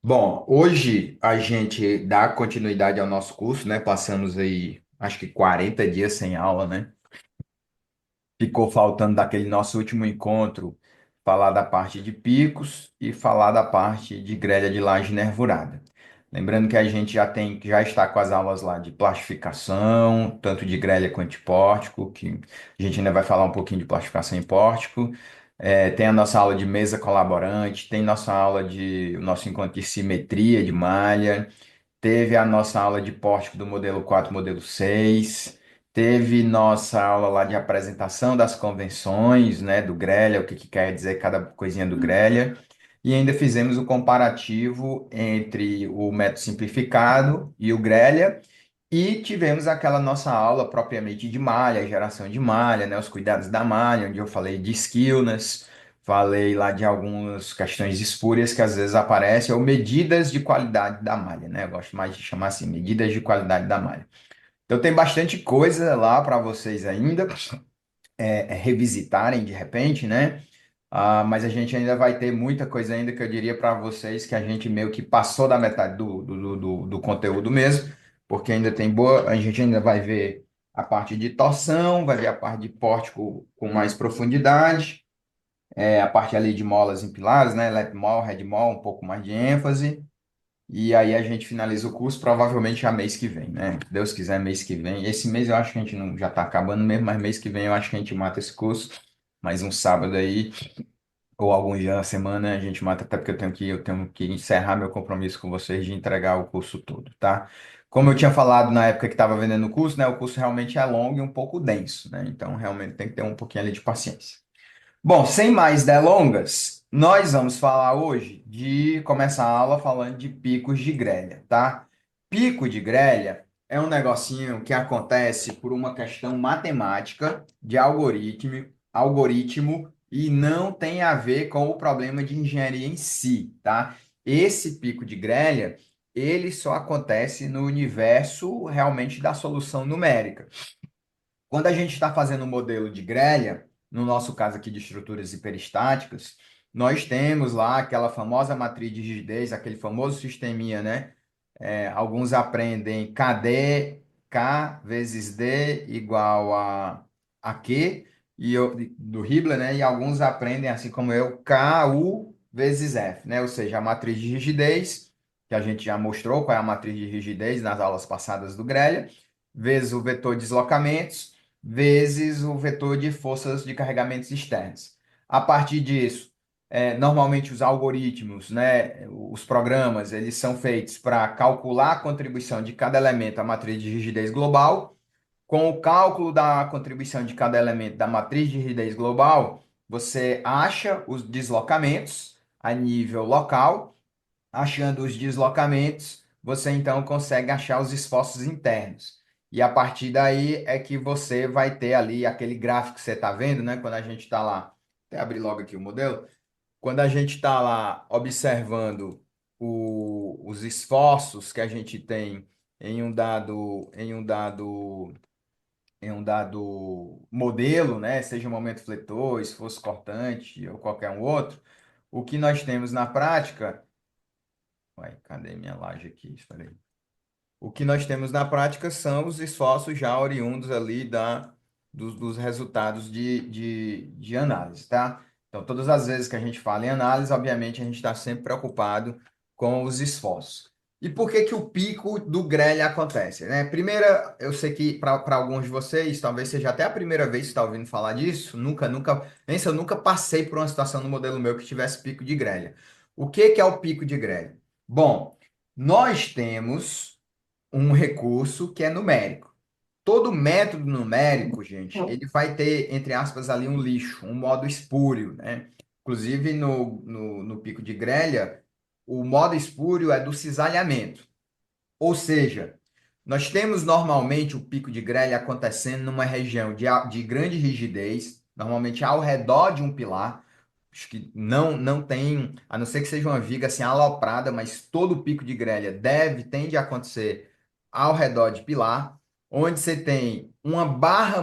Bom, hoje a gente dá continuidade ao nosso curso, né? Passamos aí, acho que 40 dias sem aula, né? Ficou faltando daquele nosso último encontro falar da parte de picos e falar da parte de grelha de laje nervurada. Lembrando que a gente já está com as aulas lá de plastificação, tanto de grelha quanto de pórtico, que a gente ainda vai falar um pouquinho de plastificação em pórtico. Tem a nossa aula de mesa colaborante, tem nossa aula o nosso encontro de simetria de malha. Teve a nossa aula de pórtico do modelo 4, modelo 6. Teve nossa aula lá de apresentação das convenções, né, do Grelha, o que que quer dizer cada coisinha do Grelha. E ainda fizemos o comparativo entre o método simplificado e o Grelha. E tivemos aquela nossa aula propriamente de malha, geração de malha, né, os cuidados da malha, onde eu falei de skillness, falei lá de algumas questões espúrias que às vezes aparecem, ou medidas de qualidade da malha, né? Eu gosto mais de chamar assim, medidas de qualidade da malha. Então tem bastante coisa lá para vocês ainda revisitarem de repente, né? Mas a gente ainda vai ter muita coisa ainda que eu diria para vocês que a gente meio que passou da metade do conteúdo mesmo, porque ainda tem boa, a gente ainda vai ver a parte de torção, vai ver a parte de pórtico com mais profundidade, a parte ali de molas em pilares, né? Lap mall, head mall, um pouco mais de ênfase. E aí a gente finaliza o curso provavelmente a mês que vem, né? Se Deus quiser, mês que vem. Esse mês eu acho que a gente não, já está acabando mesmo, mas mês que vem eu acho que a gente mata esse curso. Mais um sábado aí, ou algum dia na semana, a gente mata, até porque eu tenho que encerrar meu compromisso com vocês de entregar o curso todo, tá? Como eu tinha falado na época que estava vendendo o curso, né? O curso realmente é longo e um pouco denso, né? Então realmente tem que ter um pouquinho ali de paciência. Bom, sem mais delongas, nós vamos falar hoje de começar a aula falando de picos de grelha, tá? Pico de grelha é um negocinho que acontece por uma questão matemática de algoritmo e não tem a ver com o problema de engenharia em si, tá? Esse pico de grelha, ele só acontece no universo realmente da solução numérica. Quando a gente está fazendo um modelo de grelha, no nosso caso aqui de estruturas hiperestáticas, nós temos lá aquela famosa matriz de rigidez, aquele famoso sisteminha, né? Alguns aprendem KD, K vezes D igual a Q, do Hibbeler, né? E alguns aprendem, assim como eu, KU vezes F, né? Ou seja, a matriz de rigidez, que a gente já mostrou qual é a matriz de rigidez nas aulas passadas do grelha, vezes o vetor de deslocamentos, vezes o vetor de forças de carregamentos externos. A partir disso, normalmente os algoritmos, né, os programas, eles são feitos para calcular a contribuição de cada elemento à matriz de rigidez global. Com o cálculo da contribuição de cada elemento da matriz de rigidez global, você acha os deslocamentos a nível local. Achando os deslocamentos, você então consegue achar os esforços internos. E a partir daí é que você vai ter ali aquele gráfico que você está vendo, né? Quando a gente está lá, até abrir logo aqui o modelo, quando a gente está lá observando os esforços que a gente tem em um dado modelo, né? Seja um momento fletor, esforço cortante ou qualquer um outro, o que nós temos na prática. Uai, cadê minha laje aqui? Espera aí. O que nós temos na prática são os esforços já oriundos ali dos resultados de análise, tá? Então, todas as vezes que a gente fala em análise, obviamente, a gente está sempre preocupado com os esforços. E por que que o pico do grelha acontece, né? Primeira, eu sei que para alguns de vocês, talvez seja até a primeira vez que está ouvindo falar disso, pensa, eu nunca passei por uma situação no modelo meu que tivesse pico de grelha. O que que é o pico de grelha? Bom, nós temos um recurso que é numérico. Todo método numérico, gente, ele vai ter, entre aspas, ali um lixo, um modo espúrio, né? Inclusive, no pico de grelha, o modo espúrio é do cisalhamento. Ou seja, nós temos normalmente o pico de grelha acontecendo numa região de grande rigidez, normalmente ao redor de um pilar. Acho que não tem, a não ser que seja uma viga assim aloprada, mas todo o pico de grelha tende a acontecer ao redor de pilar, onde você tem uma barra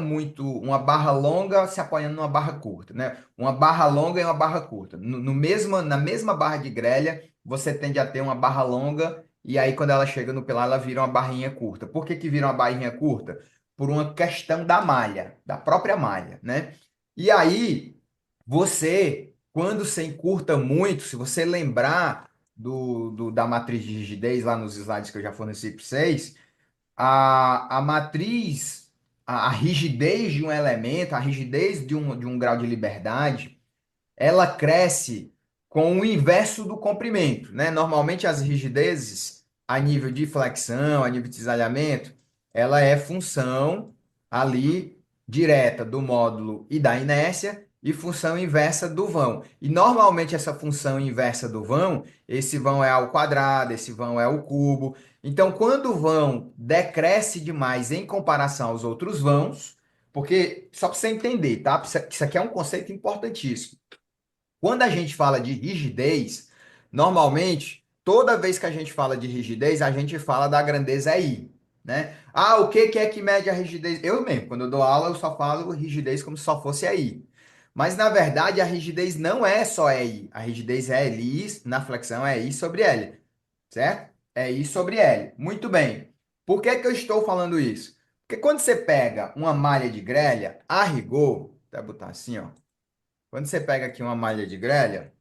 longa se apoiando numa barra curta, né? Uma barra longa e uma barra curta. Na mesma barra de grelha você tende a ter uma barra longa, e aí quando ela chega no pilar, ela vira uma barrinha curta. Por que que vira uma barrinha curta? Por uma questão da malha, da própria malha, né? E aí, você, quando você encurta muito, se você lembrar da matriz de rigidez lá nos slides que eu já forneci para vocês, a matriz, a rigidez de um elemento, a rigidez de um grau de liberdade, ela cresce com o inverso do comprimento, né? Normalmente as rigidezes a nível de flexão, a nível de cisalhamento, ela é função ali direta do módulo e da inércia e função inversa do vão. E normalmente essa função inversa do vão, esse vão é ao quadrado, esse vão é ao cubo. Então, quando o vão decresce demais em comparação aos outros vãos, porque só para você entender, tá? Isso aqui é um conceito importantíssimo. Quando a gente fala de rigidez, normalmente, toda vez que a gente fala de rigidez, a gente fala da grandeza I, né? Ah, o que que é que mede a rigidez? Eu mesmo, quando eu dou aula, eu só falo rigidez como se só fosse a I. Mas, na verdade, a rigidez não é só I. A rigidez é I, na flexão é I sobre L, certo? É I sobre L. Muito bem. Por que que eu estou falando isso? Porque quando você pega uma malha de grelha, a rigor, vou botar assim, ó. Quando você pega aqui uma malha de grelha,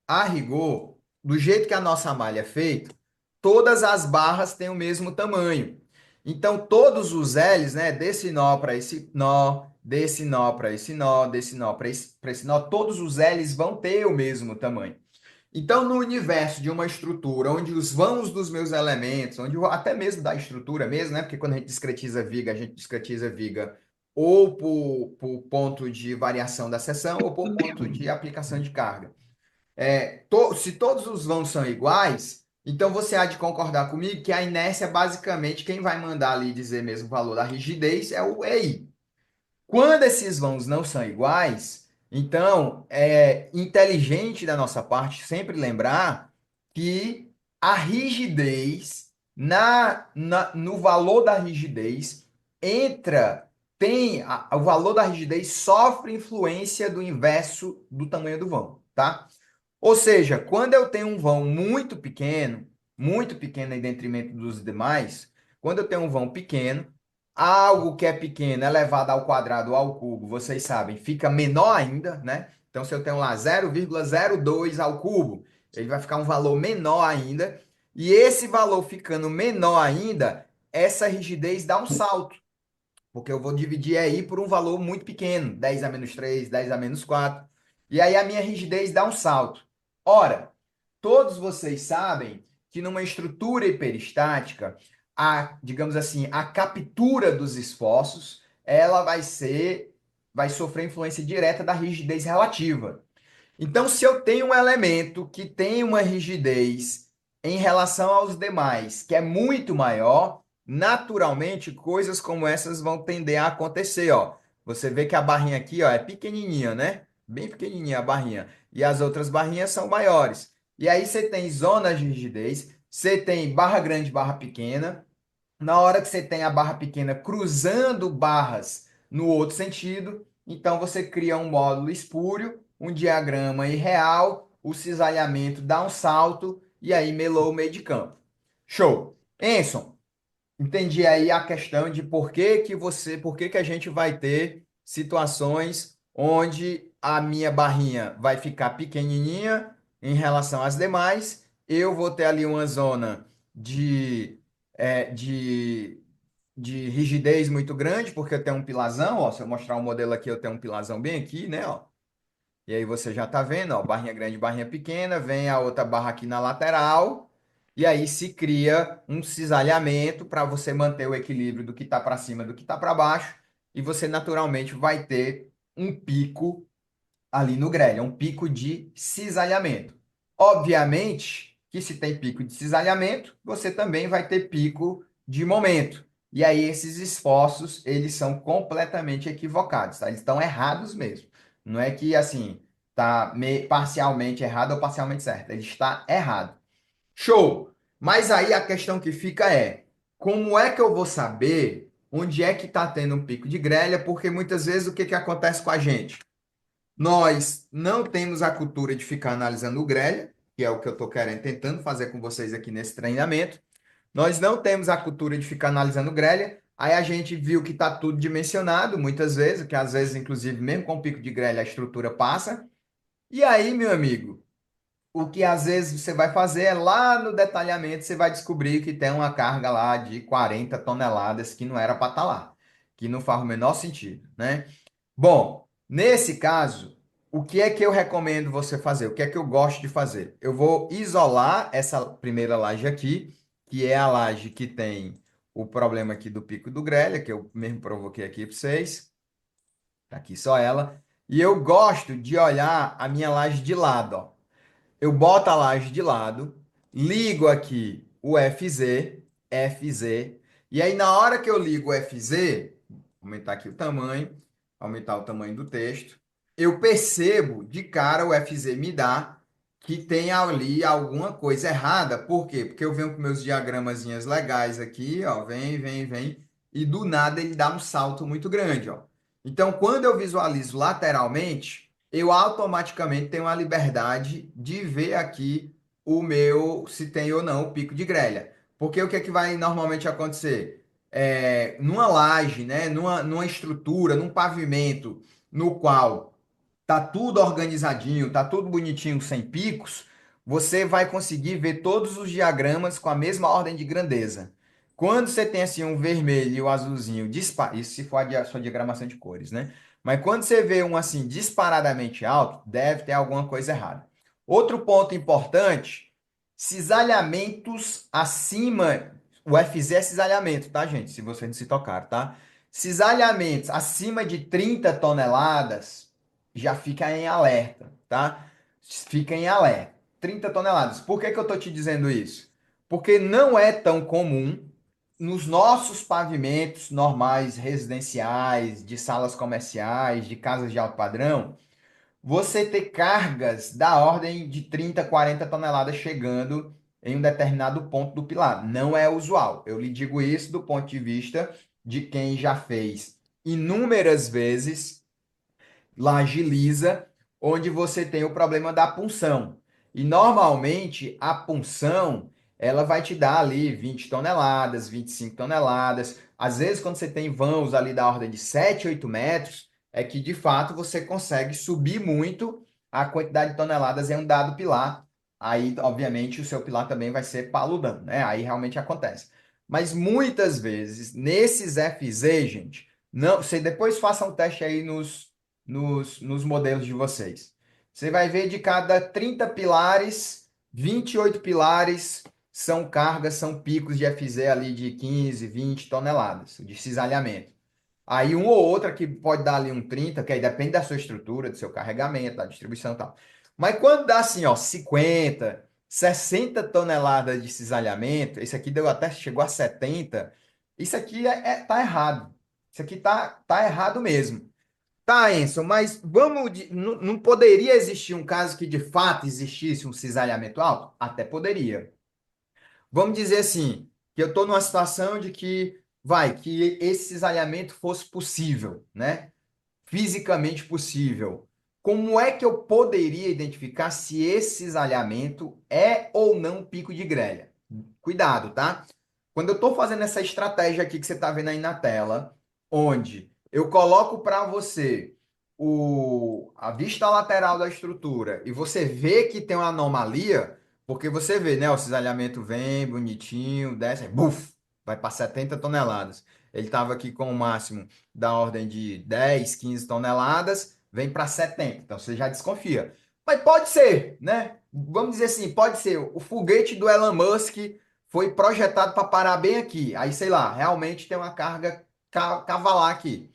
a rigor, do jeito que a nossa malha é feita, todas as barras têm o mesmo tamanho. Então, todos os L's, né, desse nó para esse nó, desse nó para esse nó, desse nó para esse nó, todos os L's vão ter o mesmo tamanho. Então, no universo de uma estrutura onde os vãos dos meus elementos, até mesmo da estrutura mesmo, né? Porque quando a gente discretiza viga ou por ponto de variação da seção ou por ponto de aplicação de carga. Se todos os vãos são iguais, então você há de concordar comigo que a inércia, basicamente, quem vai mandar ali dizer mesmo o valor da rigidez é o EI. Quando esses vãos não são iguais, então é inteligente da nossa parte sempre lembrar que a rigidez, no valor da rigidez, o valor da rigidez sofre influência do inverso do tamanho do vão, tá? Ou seja, quando eu tenho um vão muito pequeno em detrimento dos demais, quando eu tenho um vão pequeno, algo que é pequeno elevado ao quadrado ou ao cubo, vocês sabem, fica menor ainda, né? Então, se eu tenho lá 0,02 ao cubo, ele vai ficar um valor menor ainda. E esse valor ficando menor ainda, essa rigidez dá um salto, porque eu vou dividir aí por um valor muito pequeno, 10 a menos 3, 10 a menos 4. E aí a minha rigidez dá um salto. Ora, todos vocês sabem que numa estrutura hiperestática, digamos assim, a captura dos esforços, ela vai sofrer influência direta da rigidez relativa. Então, se eu tenho um elemento que tem uma rigidez em relação aos demais, que é muito maior, naturalmente coisas como essas vão tender a acontecer, ó. Você vê que a barrinha aqui, ó, é pequenininha, né? Bem pequenininha a barrinha. E as outras barrinhas são maiores. E aí você tem zonas de rigidez, você tem barra grande, barra pequena. Na hora que você tem a barra pequena cruzando barras no outro sentido, então você cria um módulo espúrio, um diagrama irreal, o cisalhamento dá um salto e aí melou o meio de campo. Show. Enson, entendi aí a questão de por que que a gente vai ter situações onde a minha barrinha vai ficar pequenininha em relação às demais, eu vou ter ali uma zona de, é, de, de rigidez muito grande, porque eu tenho um pilazão, ó, se eu mostrar um modelo aqui, eu tenho um pilazão bem aqui, né, ó. E aí você já está vendo, ó, barrinha grande, barrinha pequena, vem a outra barra aqui na lateral, e aí se cria um cisalhamento para você manter o equilíbrio do que está para cima do que está para baixo, e você naturalmente vai ter um pico ali no grelha, um pico de cisalhamento. Obviamente que se tem pico de cisalhamento, você também vai ter pico de momento. E aí esses esforços, eles são completamente equivocados, tá? Eles estão errados mesmo. Não é que assim, tá parcialmente errado ou parcialmente certo. Ele está errado. Show! Mas aí a questão que fica é, como é que eu vou saber onde é que está tendo um pico de grelha? Porque muitas vezes o que que acontece com a gente? Nós não temos a cultura de ficar analisando o grelha, que é o que eu estou querendo, tentando fazer com vocês aqui nesse treinamento. Nós não temos a cultura de ficar analisando grelha. Aí a gente viu que está tudo dimensionado muitas vezes, que às vezes, inclusive, mesmo com pico de grelha, a estrutura passa. E aí, meu amigo, o que às vezes você vai fazer é lá no detalhamento, você vai descobrir que tem uma carga lá de 40 toneladas que não era para estar lá, que não faz o menor sentido, né? Bom, nesse caso, o que é que eu recomendo você fazer? O que é que eu gosto de fazer? Eu vou isolar essa primeira laje aqui, que é a laje que tem o problema aqui do pico do grelha, que eu mesmo provoquei aqui para vocês. Tá aqui só ela. E eu gosto de olhar a minha laje de lado, ó. Eu boto a laje de lado, ligo aqui o FZ, e aí na hora que eu ligo o FZ, aumentar aqui o tamanho, aumentar o tamanho do texto, eu percebo de cara o FZ me dá que tem ali alguma coisa errada. Por quê? Porque eu venho com meus diagramazinhas legais aqui, ó, vem, e do nada ele dá um salto muito grande, ó. Então, quando eu visualizo lateralmente, eu automaticamente tenho a liberdade de ver aqui o meu, se tem ou não o pico de grelha. Porque o que é que vai normalmente acontecer? Numa laje, né, numa estrutura, num pavimento, no qual tá tudo organizadinho, tá tudo bonitinho, sem picos, você vai conseguir ver todos os diagramas com a mesma ordem de grandeza. Quando você tem assim um vermelho e o azulzinho, isso se for a sua diagramação de cores, né? Mas quando você vê um assim disparadamente alto, deve ter alguma coisa errada. Outro ponto importante, cisalhamentos acima, o FZ é cisalhamento, tá, gente? Se vocês não se tocaram, tá? Cisalhamentos acima de 30 toneladas, já fica em alerta, tá? Fica em alerta. 30 toneladas. Por que que eu estou te dizendo isso? Porque não é tão comum nos nossos pavimentos normais, residenciais, de salas comerciais, de casas de alto padrão, você ter cargas da ordem de 30, 40 toneladas chegando em um determinado ponto do pilar. Não é usual. Eu lhe digo isso do ponto de vista de quem já fez inúmeras vezes laje lisa, onde você tem o problema da punção. E normalmente a punção, ela vai te dar ali 20 toneladas, 25 toneladas. Às vezes, quando você tem vãos ali da ordem de 7, 8 metros, é que de fato você consegue subir muito a quantidade de toneladas em um dado pilar. Aí, obviamente, o seu pilar também vai ser paludão, né? Aí realmente acontece. Mas muitas vezes, nesses FZ, gente, não, você depois faça um teste aí nos modelos de vocês. Você vai ver de cada 30 pilares, 28 pilares são cargas, são picos de FZ ali de 15, 20 toneladas de cisalhamento. Aí um ou outro que pode dar ali um 30, que aí depende da sua estrutura, do seu carregamento, da distribuição e tal. Mas quando dá assim, ó, 50, 60 toneladas de cisalhamento, esse aqui deu até, chegou a 70, isso aqui tá errado. Isso aqui tá errado mesmo. Tá, Enson, mas não poderia existir um caso que de fato existisse um cisalhamento alto? Até poderia. Vamos dizer assim, que eu estou numa situação de que esse cisalhamento fosse possível, né? Fisicamente possível. Como é que eu poderia identificar se esse cisalhamento é ou não pico de grelha? Cuidado, tá? Quando eu estou fazendo essa estratégia aqui que você está vendo aí na tela, onde eu coloco para você a vista lateral da estrutura e você vê que tem uma anomalia, porque você vê, né? O cisalhamento vem bonitinho, desce, buf, vai para 70 toneladas. Ele estava aqui com o máximo da ordem de 10, 15 toneladas, vem para 70. Então você já desconfia. Mas pode ser, né? Vamos dizer assim, pode ser. O foguete do Elon Musk foi projetado para parar bem aqui. Aí, sei lá, realmente tem uma carga cavalar aqui.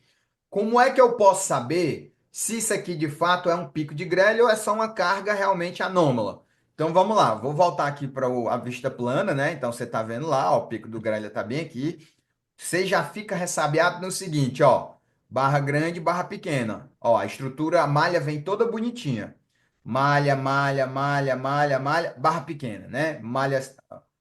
Como é que eu posso saber se isso aqui de fato é um pico de grelha ou é só uma carga realmente anômala? Então vamos lá, vou voltar aqui para a vista plana, né? Então você está vendo lá, ó, o pico do grelha está bem aqui. Você já fica ressabiado no seguinte, ó, barra grande, barra pequena. Ó, a estrutura, a malha vem toda bonitinha. Malha, barra pequena, né? Malha,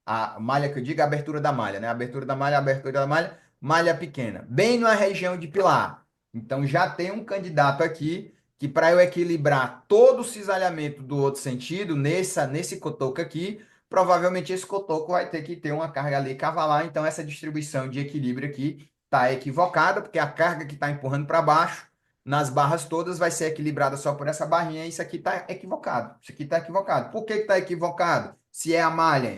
a malha que eu digo é a abertura da malha, né? Abertura da malha pequena. Bem na região de pilar. Então já tem um candidato aqui que para eu equilibrar todo o cisalhamento do outro sentido, nesse cotoco aqui, provavelmente esse cotoco vai ter que ter uma carga ali cavalar, então essa distribuição de equilíbrio aqui está equivocada, porque a carga que está empurrando para baixo, nas barras todas, vai ser equilibrada só por essa barrinha, e isso aqui está equivocado. Isso aqui está equivocado. Por que está equivocado? Se é a malha.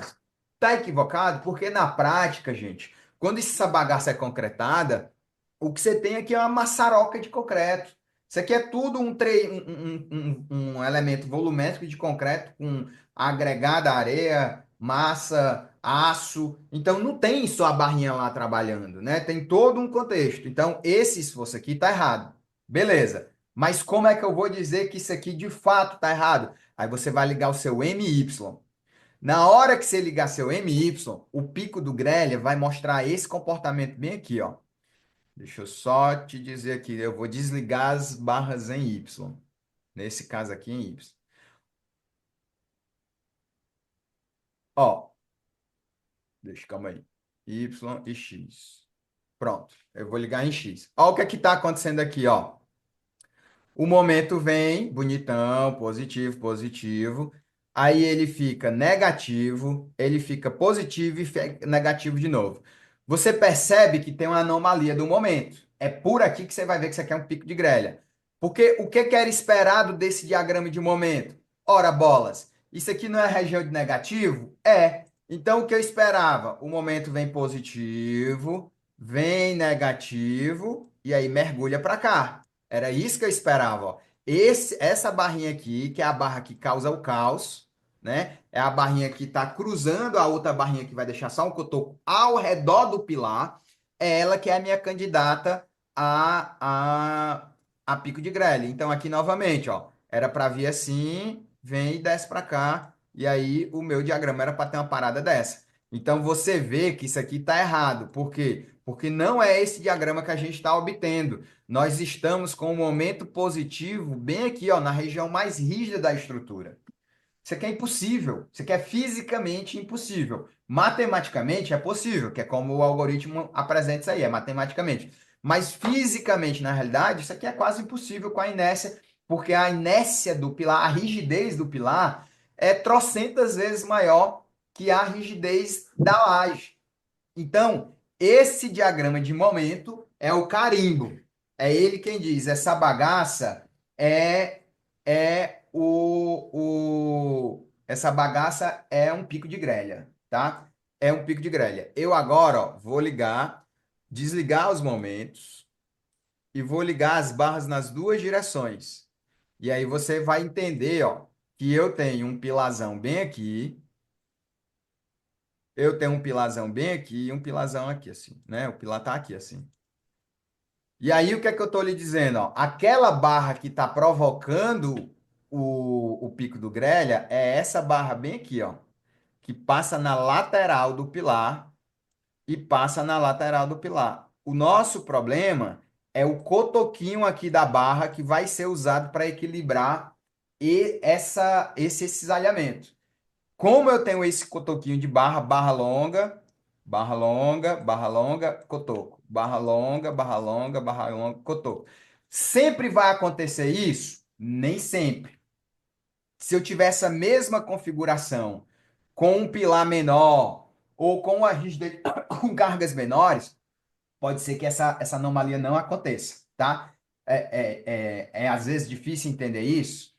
Está equivocado porque na prática, gente, quando essa bagaça é concretada, o que você tem aqui é uma maçaroca de concreto. Isso aqui é tudo um elemento volumétrico de concreto com agregada areia, massa, aço. Então não tem só a barrinha lá trabalhando, né? Tem todo um contexto. Então esse esforço aqui está errado. Beleza. Mas como é que eu vou dizer que isso aqui de fato está errado? Aí você vai ligar o seu MY. Na hora que você ligar seu MY, o pico do grelha vai mostrar esse comportamento bem aqui, ó. Deixa eu só te dizer aqui, eu vou desligar as barras em Y. Nesse caso aqui em Y. Ó, calma aí. Y e X. Pronto, eu vou ligar em X. Ó o que é que está acontecendo aqui, ó. O momento vem, bonitão, positivo, positivo. Aí ele fica negativo, ele fica positivo e negativo de novo. Você percebe que tem uma anomalia do momento. É por aqui que você vai ver que isso aqui é um pico de grelha. Porque o que que era esperado desse diagrama de momento? Ora, bolas, isso aqui não é região de negativo? É. Então o que eu esperava? O momento vem positivo, vem negativo e aí mergulha para cá. Era isso que eu esperava, ó. Essa barrinha aqui, que é a barra que causa o caos, né? É a barrinha que está cruzando a outra barrinha que vai deixar só um cotoco ao redor do pilar. É ela que é a minha candidata a pico de grelha. Então, aqui novamente, ó, era para vir assim, vem e desce para cá. E aí, o meu diagrama era para ter uma parada dessa. Então, você vê que isso aqui está errado. Por quê? Porque não é esse diagrama que a gente está obtendo. Nós estamos com um momento positivo bem aqui, ó, na região mais rígida da estrutura. Isso aqui é impossível. Isso aqui é fisicamente impossível. Matematicamente é possível, que é como o algoritmo apresenta isso aí, é matematicamente. Mas fisicamente, na realidade, isso aqui é quase impossível com a inércia, porque a inércia do pilar, a rigidez do pilar, é trocentas vezes maior que a rigidez da laje. Então, esse diagrama de momento é o carimbo. É ele quem diz, essa bagaça essa bagaça é um pico de grelha, tá? É um pico de grelha. Eu agora, ó, vou ligar, desligar os momentos e vou ligar as barras nas duas direções. E aí você vai entender, ó, que eu tenho um pilazão bem aqui, eu tenho um pilazão bem aqui e um pilazão aqui, assim, né? O pilar tá aqui, assim. E aí, o que é que eu estou lhe dizendo? Ó? Aquela barra que está provocando o pico do grelha é essa barra bem aqui, ó, que passa na lateral do pilar e passa na lateral do pilar. O nosso problema é o cotoquinho aqui da barra que vai ser usado para equilibrar esse cisalhamento. Como eu tenho esse cotoquinho de barra, barra longa, barra longa, cotoco, barra longa, cotoco. Sempre vai acontecer isso? Nem sempre. Se eu tiver essa mesma configuração com um pilar menor ou com a rigidez com cargas menores, pode ser que essa anomalia não aconteça, tá? É às vezes difícil entender isso,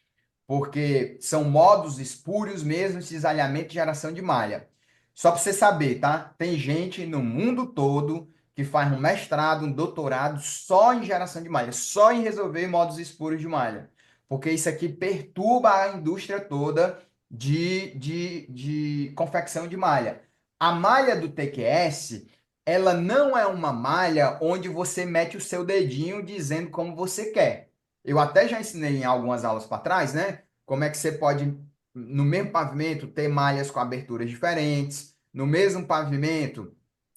porque são modos espúrios mesmo de cisalhamento e geração de malha. Só para você saber, tá? Tem gente no mundo todo que faz um mestrado, um doutorado só em geração de malha, só em resolver modos espúrios de malha. Porque isso aqui perturba a indústria toda de confecção de malha. A malha do TQS, ela não é uma malha onde você mete o seu dedinho dizendo como você quer. Eu até já ensinei em algumas aulas para trás, né? Como é que você pode, no mesmo pavimento, ter malhas com aberturas diferentes, no mesmo pavimento,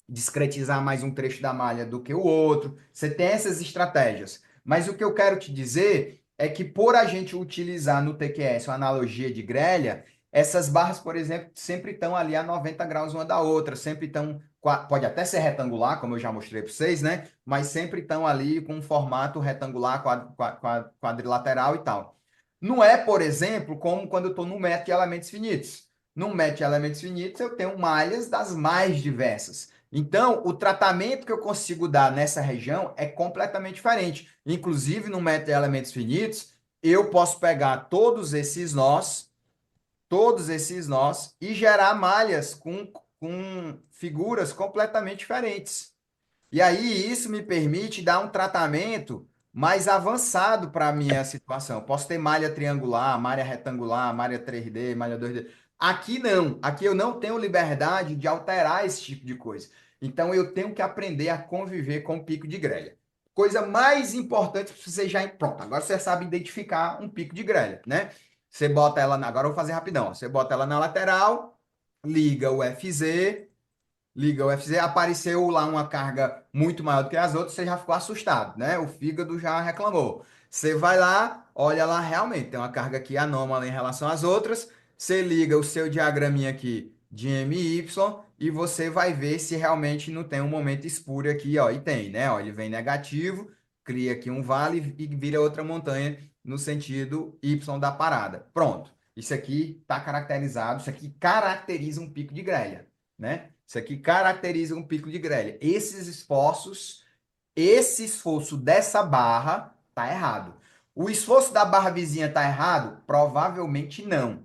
discretizar mais um trecho da malha do que o outro. Você tem essas estratégias. Mas o que eu quero te dizer é que por a gente utilizar no TQS a analogia de grelha, essas barras, por exemplo, sempre estão ali a 90 graus uma da outra, sempre estão pode até ser retangular, como eu já mostrei para vocês, né? Mas sempre estão ali com um formato retangular, quadrilateral e tal. Não é, por exemplo, como quando eu estou no método de elementos finitos. No método de elementos finitos, eu tenho malhas das mais diversas. Então, o tratamento que eu consigo dar nessa região é completamente diferente. Inclusive, no método de elementos finitos, eu posso pegar todos esses nós, e gerar malhas com figuras completamente diferentes. E aí isso me permite dar um tratamento mais avançado para a minha situação. Posso ter malha triangular, malha retangular, malha 3D, malha 2D. Aqui não. Aqui eu não tenho liberdade de alterar esse tipo de coisa. Então eu tenho que aprender a conviver com o pico de grelha. Coisa mais importante para você já. Pronto, agora você sabe identificar um pico de grelha, né? Você bota ela. Agora eu vou fazer rapidão. Você bota ela na lateral, liga o FZ. Liga o FZ, apareceu lá uma carga muito maior do que as outras, você já ficou assustado, né? O fígado já reclamou. Você vai lá, olha lá, realmente tem uma carga aqui anômala em relação às outras. Você liga o seu diagraminha aqui de MY e você vai ver se realmente não tem um momento espúrio aqui, ó. E tem, né? Ó, ele vem negativo, cria aqui um vale e vira outra montanha no sentido Y da parada. Pronto. Isso aqui está caracterizado, isso aqui caracteriza um pico de grelha, né? Isso aqui caracteriza um pico de grelha. Esse esforço dessa barra tá errado. O esforço da barra vizinha tá errado? Provavelmente não.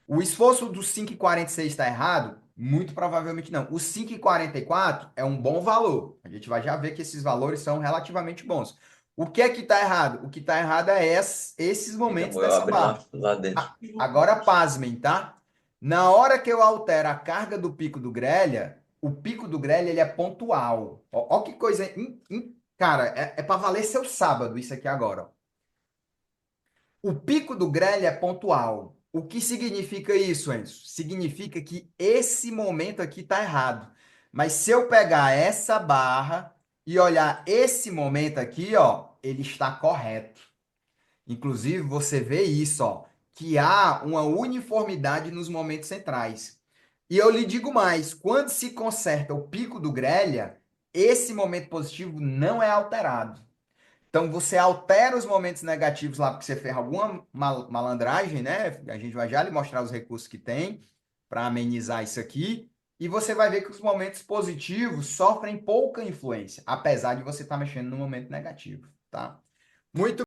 O esforço do 5,46 está errado? Muito provavelmente não. O 5,44 é um bom valor. A gente vai já ver que esses valores são relativamente bons. O que é que está errado? O que está errado é esses Fica momentos bom, eu dessa abri barra. lá dentro. Agora, pasmem, tá? Na hora que eu altero a carga do pico do grelha, o pico do grelha ele é pontual. Ó, ó que coisa. Cara, é para valer seu sábado isso aqui agora. Ó. O pico do grelha é pontual. O que significa isso, Enzo? Significa que esse momento aqui está errado. Mas se eu pegar essa barra e olhar esse momento aqui, ó, ele está correto. Inclusive, você vê isso, ó, que há uma uniformidade nos momentos centrais. E eu lhe digo mais, quando se conserta o pico do grelha, esse momento positivo não é alterado. Então, você altera os momentos negativos lá, porque você fez alguma malandragem, né? A gente vai já lhe mostrar os recursos que tem para amenizar isso aqui. E você vai ver que os momentos positivos sofrem pouca influência, apesar de você estar mexendo no momento negativo, tá? Muito